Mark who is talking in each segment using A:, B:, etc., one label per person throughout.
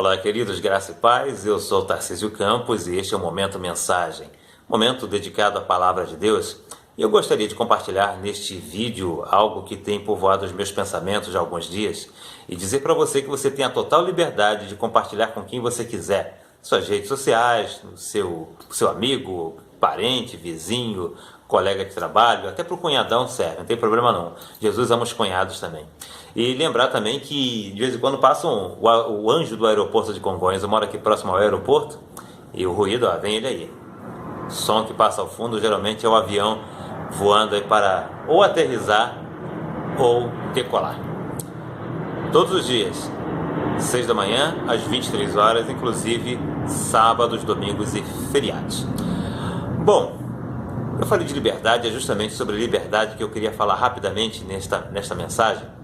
A: Olá, queridos, graça e paz. Eu sou Tarcísio Campos e este é o Momento Mensagem, momento dedicado à Palavra de Deus. E eu gostaria de compartilhar neste vídeo algo que tem povoado os meus pensamentos há alguns dias e dizer para você que você tem a total liberdade de compartilhar com quem você quiser, suas redes sociais, no seu amigo, parente, vizinho, colega de trabalho, até para o cunhadão serve, não tem problema não. Jesus ama os cunhados também. E lembrar também que de vez em quando passam o anjo do aeroporto de Congonhas. Eu moro aqui próximo ao aeroporto e o ruído, vem ele aí. O som que passa ao fundo geralmente é o avião voando aí para ou aterrissar ou decolar. Todos os dias, 6 da manhã às 23 horas, inclusive sábados, domingos e feriados. Bom, eu falei de liberdade, é justamente sobre liberdade que eu queria falar rapidamente nesta mensagem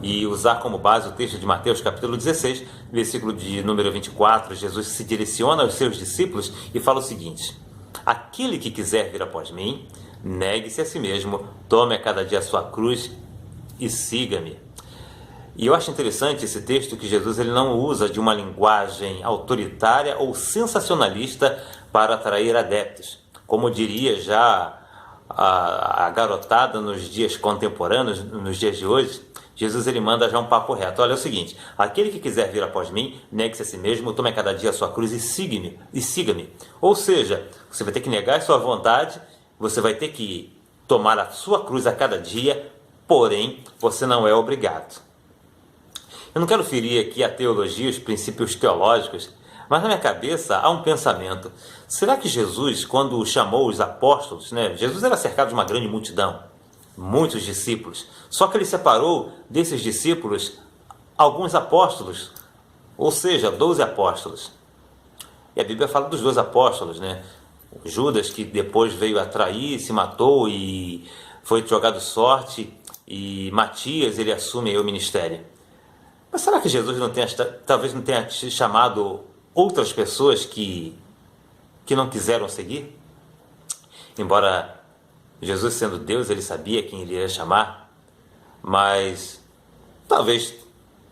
A: e usar como base o texto de Mateus capítulo 16, versículo de número 24. Jesus se direciona aos seus discípulos e fala o seguinte: aquele que quiser vir após mim, negue-se a si mesmo, tome a cada dia a sua cruz e siga-me. E eu acho interessante esse texto que Jesus ele não usa de uma linguagem autoritária ou sensacionalista para atrair adeptos. Como diria já a garotada nos dias contemporâneos, nos dias de hoje, Jesus ele manda já um papo reto. Olha, é o seguinte: aquele que quiser vir após mim, negue-se a si mesmo, tome a cada dia a sua cruz e siga-me. Ou seja, você vai ter que negar a sua vontade, você vai ter que tomar a sua cruz a cada dia, porém, você não é obrigado. Eu não quero ferir aqui a teologia, os princípios teológicos, mas na minha cabeça há um pensamento. Será que Jesus, quando chamou os apóstolos, Jesus era cercado de uma grande multidão, muitos discípulos, só que ele separou desses discípulos alguns apóstolos, ou seja, 12 apóstolos. E a Bíblia fala dos 12 apóstolos, Judas, que depois veio a trair, se matou e foi jogado sorte, e Matias, ele assume aí o ministério. Mas será que Jesus talvez não tenha chamado outras pessoas que não quiseram seguir? Embora Jesus, sendo Deus, ele sabia quem ele iria chamar, mas talvez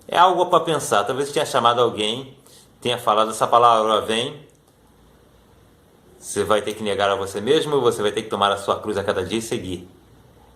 A: é algo para pensar. Talvez tenha chamado alguém, tenha falado essa palavra: vem, você vai ter que negar a você mesmo, você vai ter que tomar a sua cruz a cada dia e seguir.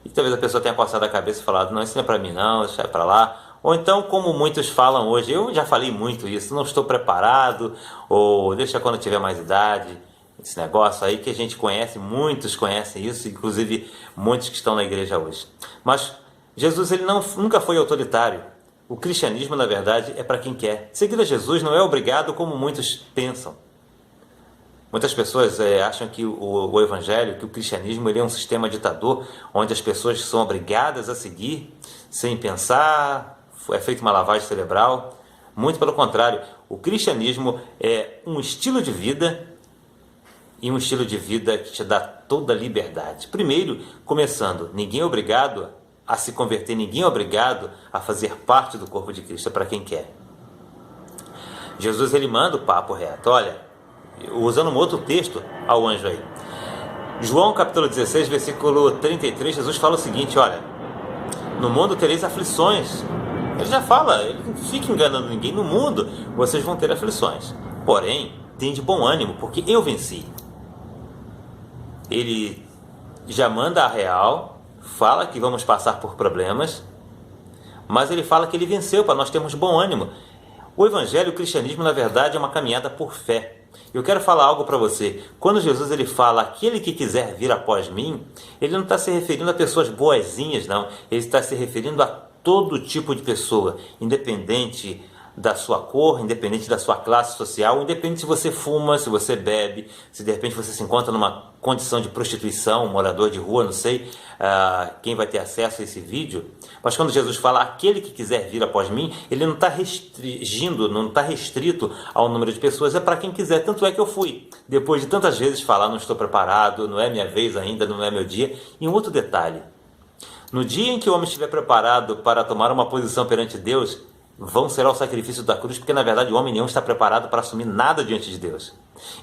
A: E talvez a pessoa tenha coçado a cabeça e falado: não, isso não é para mim não, deixa para lá. Ou então, como muitos falam hoje, eu já falei muito isso, não estou preparado, ou deixa quando tiver mais idade. Esse negócio aí que a gente conhece, muitos conhecem isso, inclusive muitos que estão na igreja hoje. Mas Jesus ele nunca foi autoritário. O cristianismo, na verdade, é para quem quer. Seguir a Jesus não é obrigado como muitos pensam. Muitas pessoas acham que o evangelho, que o cristianismo ele é um sistema ditador, onde as pessoas são obrigadas a seguir sem pensar, é feita uma lavagem cerebral. Muito pelo contrário, o cristianismo é um estilo de vida, e um estilo de vida que te dá toda a liberdade. Primeiro, começando, ninguém é obrigado a se converter, ninguém é obrigado a fazer parte do corpo de Cristo, é para quem quer. Jesus ele manda o papo reto. Olha, usando um outro texto ao anjo aí. João capítulo 16, versículo 33, Jesus fala o seguinte: olha, no mundo tereis aflições. Ele já fala, ele não fica enganando ninguém. No mundo vocês vão ter aflições, porém, tende bom ânimo, porque eu venci. Ele já manda a real, fala que vamos passar por problemas, mas ele fala que ele venceu, para nós termos bom ânimo. O evangelho, o cristianismo, na verdade, é uma caminhada por fé. Eu quero falar algo para você. Quando Jesus ele fala: aquele que quiser vir após mim, ele não está se referindo a pessoas boazinhas, não. Ele está se referindo a todo tipo de pessoa, independente da sua cor, independente da sua classe social, independente se você fuma, se você bebe, se de repente você se encontra numa condição de prostituição, um morador de rua, não sei quem vai ter acesso a esse vídeo. Mas quando Jesus fala: aquele que quiser vir após mim, ele não está restringindo, não está restrito ao número de pessoas, é para quem quiser. Tanto é que eu fui, depois de tantas vezes falar: não estou preparado, não é minha vez ainda, não é meu dia. E um outro detalhe: no dia em que o homem estiver preparado para tomar uma posição perante Deus, vão ser ao sacrifício da cruz, porque na verdade o homem nenhum está preparado para assumir nada diante de Deus.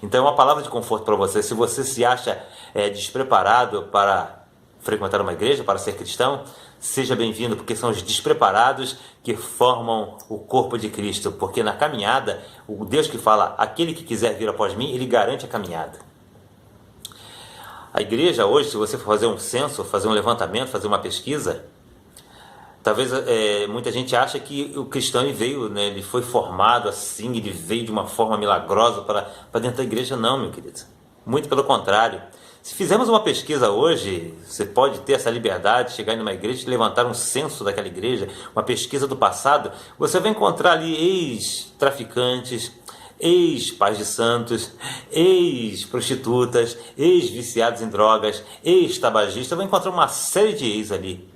A: Então é uma palavra de conforto para você. Se você se acha despreparado para frequentar uma igreja, para ser cristão, seja bem-vindo, porque são os despreparados que formam o corpo de Cristo. Porque na caminhada, o Deus que fala, aquele que quiser vir após mim, ele garante a caminhada. A igreja hoje, se você for fazer um censo, fazer um levantamento, fazer uma pesquisa, talvez muita gente acha que o cristão ele veio, né, ele foi formado assim, ele veio de uma forma milagrosa para dentro da igreja. Não, meu querido. Muito pelo contrário. Se fizermos uma pesquisa hoje, você pode ter essa liberdade de chegar em uma igreja e levantar um censo daquela igreja, uma pesquisa do passado, você vai encontrar ali ex-traficantes, ex-pais de santos, ex-prostitutas, ex-viciados em drogas, ex-tabagistas, vai encontrar uma série de ex ali,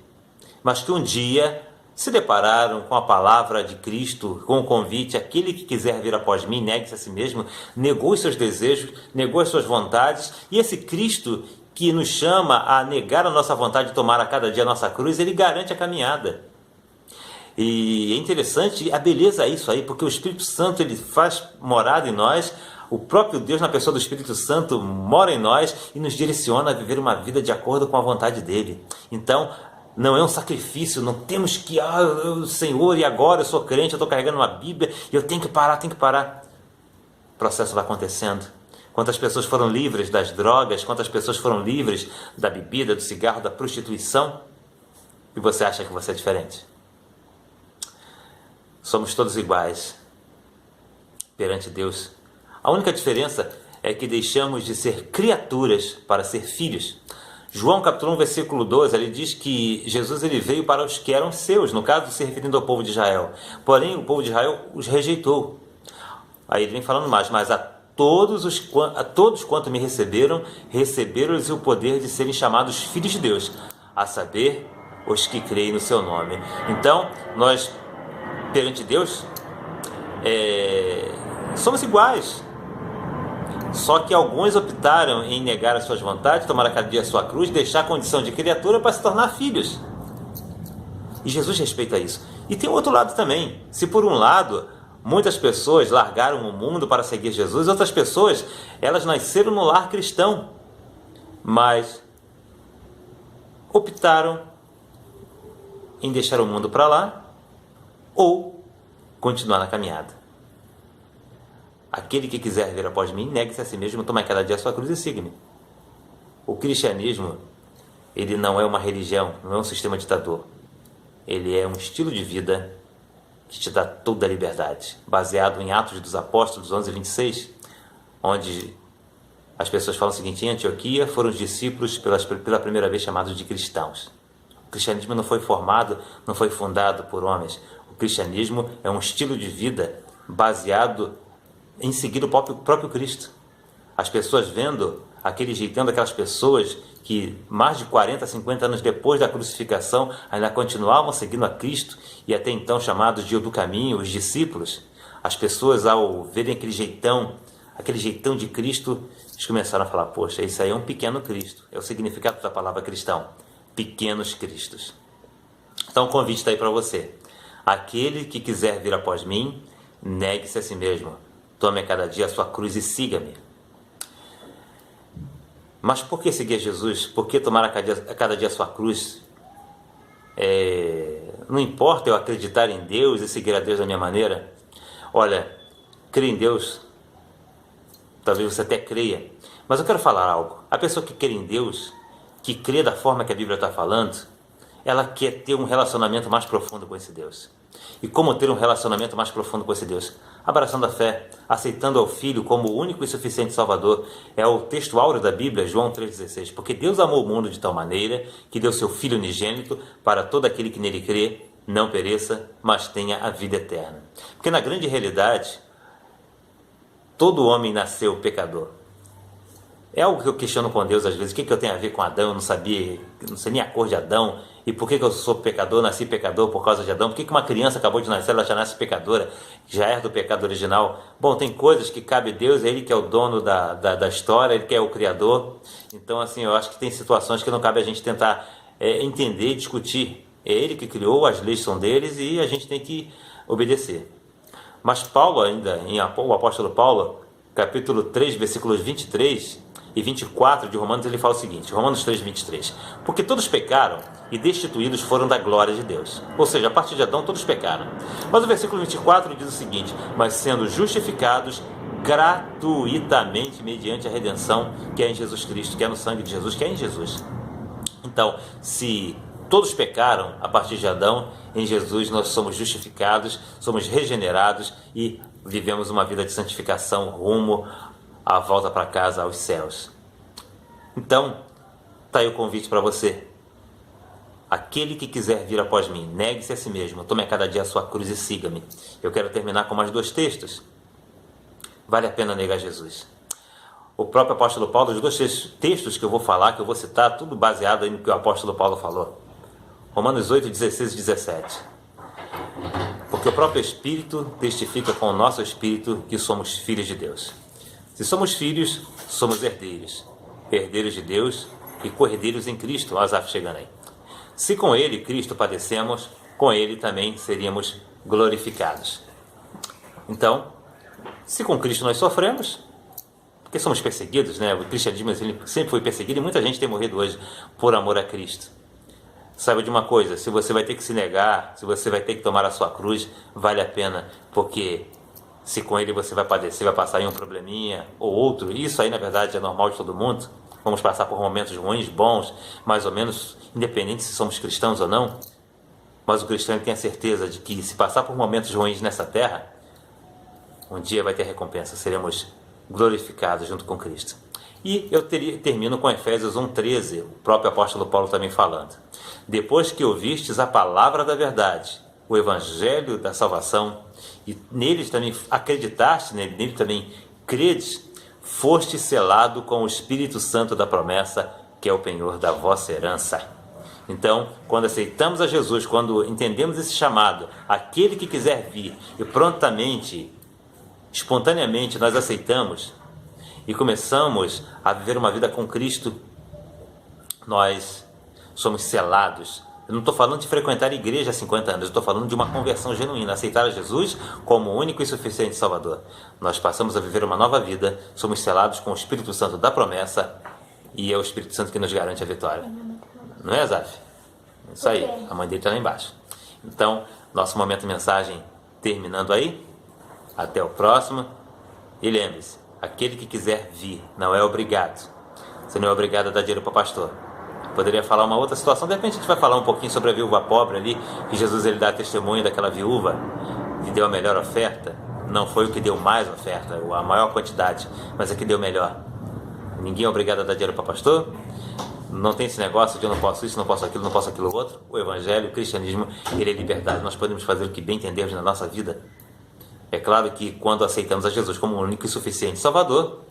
A: mas que um dia se depararam com a palavra de Cristo, com o convite, aquele que quiser vir após mim, negue-se a si mesmo, negou os seus desejos, negou as suas vontades, e esse Cristo que nos chama a negar a nossa vontade de tomar a cada dia a nossa cruz, ele garante a caminhada. E é interessante a beleza isso aí, porque o Espírito Santo ele faz morada em nós, o próprio Deus na pessoa do Espírito Santo mora em nós e nos direciona a viver uma vida de acordo com a vontade dele. Então, não é um sacrifício, não temos que, Senhor, e agora eu sou crente, eu estou carregando uma Bíblia, e eu tenho que parar. O processo vai acontecendo. Quantas pessoas foram livres das drogas, quantas pessoas foram livres da bebida, do cigarro, da prostituição, e você acha que você é diferente? Somos todos iguais perante Deus. A única diferença é que deixamos de ser criaturas para ser filhos. João capítulo 1, versículo 12, ele diz que Jesus ele veio para os que eram seus, no caso se referindo ao povo de Israel. Porém, o povo de Israel os rejeitou. Aí ele vem falando mais, mas a todos quanto me receberam, receberam-lhes o poder de serem chamados filhos de Deus, a saber, os que creem no seu nome. Então, nós, perante Deus, somos iguais. Só que alguns optaram em negar as suas vontades, tomar a cada dia a sua cruz, deixar a condição de criatura para se tornar filhos. E Jesus respeita isso. E tem outro lado também. Se por um lado, muitas pessoas largaram o mundo para seguir Jesus, outras pessoas, elas nasceram no lar cristão, mas optaram em deixar o mundo para lá ou continuar na caminhada. Aquele que quiser vir após mim, negue-se a si mesmo, tome cada dia a sua cruz e siga-me. O cristianismo, ele não é uma religião, não é um sistema ditador. Ele é um estilo de vida que te dá toda a liberdade, baseado em Atos dos Apóstolos 11:26, onde as pessoas falam o seguinte: em Antioquia foram os discípulos pela primeira vez chamados de cristãos. O cristianismo não foi formado, não foi fundado por homens. O cristianismo é um estilo de vida baseado em seguir o próprio Cristo. As pessoas vendo aquele jeitão daquelas pessoas que mais de 40, 50 anos depois da crucificação ainda continuavam seguindo a Cristo e até então chamados de do caminho, os discípulos. As pessoas, ao verem aquele jeitão de Cristo, eles começaram a falar: poxa, isso aí é um pequeno Cristo. É o significado da palavra cristão, pequenos cristos. Então o convite está aí para você. Aquele que quiser vir após mim, negue-se a si mesmo. Tome a cada dia a sua cruz e siga-me. Mas por que seguir Jesus? Por que tomar a cada dia a sua cruz? Não importa eu acreditar em Deus e seguir a Deus da minha maneira. Olha, crer em Deus, talvez você até creia. Mas eu quero falar algo. A pessoa que crê em Deus, que crê da forma que a Bíblia está falando, ela quer ter um relacionamento mais profundo com esse Deus. E como ter um relacionamento mais profundo com esse Deus? Abraçando a fé, aceitando ao Filho como o único e suficiente Salvador. É o texto áureo da Bíblia, João 3,16. Porque Deus amou o mundo de tal maneira que deu seu Filho unigênito para todo aquele que nele crê, não pereça, mas tenha a vida eterna. Porque na grande realidade, todo homem nasceu pecador. É algo que eu questiono com Deus às vezes. O que eu tenho a ver com Adão? Eu não sei nem a cor de Adão. E por que eu sou pecador? Nasci pecador por causa de Adão. Por que uma criança acabou de nascer, ela já nasce pecadora? Já é do pecado original? Bom, tem coisas que cabe a Deus, é Ele que é o dono da história, Ele que é o Criador. Então, assim, eu acho que tem situações que não cabe a gente tentar entender e discutir. É Ele que criou, as leis são deles e a gente tem que obedecer. Mas Paulo ainda, o apóstolo Paulo, capítulo 3, versículos 23, e 24 de Romanos, ele fala o seguinte, Romanos 3, 23. Porque todos pecaram e destituídos foram da glória de Deus. Ou seja, a partir de Adão todos pecaram. Mas o versículo 24 diz o seguinte, mas sendo justificados gratuitamente mediante a redenção que é em Jesus Cristo, que é no sangue de Jesus, que é em Jesus. Então, se todos pecaram a partir de Adão, em Jesus nós somos justificados, somos regenerados e vivemos uma vida de santificação rumo à volta para casa, aos céus. Então, está aí o convite para você. Aquele que quiser vir após mim, negue-se a si mesmo, tome a cada dia a sua cruz e siga-me. Eu quero terminar com mais 2 textos. Vale a pena negar Jesus. O próprio apóstolo Paulo, os 2 textos que eu vou falar, que eu vou citar, tudo baseado aí no que o apóstolo Paulo falou. Romanos 8, 16 e 17. Porque o próprio Espírito testifica com o nosso Espírito que somos filhos de Deus. Se somos filhos, somos herdeiros. Herdeiros de Deus e co-herdeiros em Cristo. Asaf chegando aí. Se com ele, Cristo, padecemos, com ele também seríamos glorificados. Então, se com Cristo nós sofremos, porque somos perseguidos, né? O cristianismo sempre foi perseguido e muita gente tem morrido hoje por amor a Cristo. Saiba de uma coisa, se você vai ter que se negar, se você vai ter que tomar a sua cruz, vale a pena, porque se com ele você vai padecer, vai passar em um probleminha ou outro, isso aí na verdade é normal de todo mundo, vamos passar por momentos ruins, bons, mais ou menos, independente se somos cristãos ou não, mas o cristão tem a certeza de que se passar por momentos ruins nessa terra, um dia vai ter recompensa, seremos glorificados junto com Cristo. E eu termino com Efésios 1,13, o próprio apóstolo Paulo também falando. Depois que ouvistes a palavra da verdade, o evangelho da salvação, e neles também acreditaste, nele também credes, foste selado com o Espírito Santo da promessa, que é o penhor da vossa herança. Então, quando aceitamos a Jesus, quando entendemos esse chamado, aquele que quiser vir, e prontamente, espontaneamente nós aceitamos, e começamos a viver uma vida com Cristo, nós somos selados. Eu não estou falando de frequentar a igreja há 50 anos, eu estou falando de uma conversão genuína, aceitar a Jesus como o único e suficiente Salvador. Nós passamos a viver uma nova vida, somos selados com o Espírito Santo da promessa, e é o Espírito Santo que nos garante a vitória. Não é, Asaf? Isso aí, a mãe dele está lá embaixo. Então, nosso momento mensagem terminando aí. Até o próximo. E lembre-se, aquele que quiser vir não é obrigado. Você não é obrigado a dar dinheiro para o pastor. Poderia falar uma outra situação. De repente a gente vai falar um pouquinho sobre a viúva pobre ali, que Jesus ele dá testemunho daquela viúva que deu a melhor oferta. Não foi o que deu mais oferta, a maior quantidade, mas é que deu melhor. Ninguém é obrigado a dar dinheiro para pastor. Não tem esse negócio de eu não posso isso, não posso aquilo, não posso aquilo outro. O evangelho, o cristianismo, ele é liberdade. Nós podemos fazer o que bem entendermos na nossa vida. É claro que quando aceitamos a Jesus como o único e suficiente Salvador,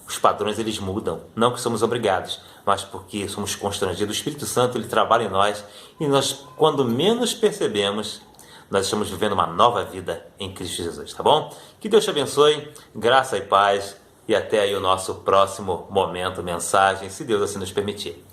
A: os padrões eles mudam. Não que somos obrigados, mas porque somos constrangidos. O Espírito Santo ele trabalha em nós e nós, quando menos percebemos, nós estamos vivendo uma nova vida em Cristo Jesus, tá bom? Que Deus te abençoe, graça e paz, e até aí o nosso próximo momento, mensagem, se Deus assim nos permitir.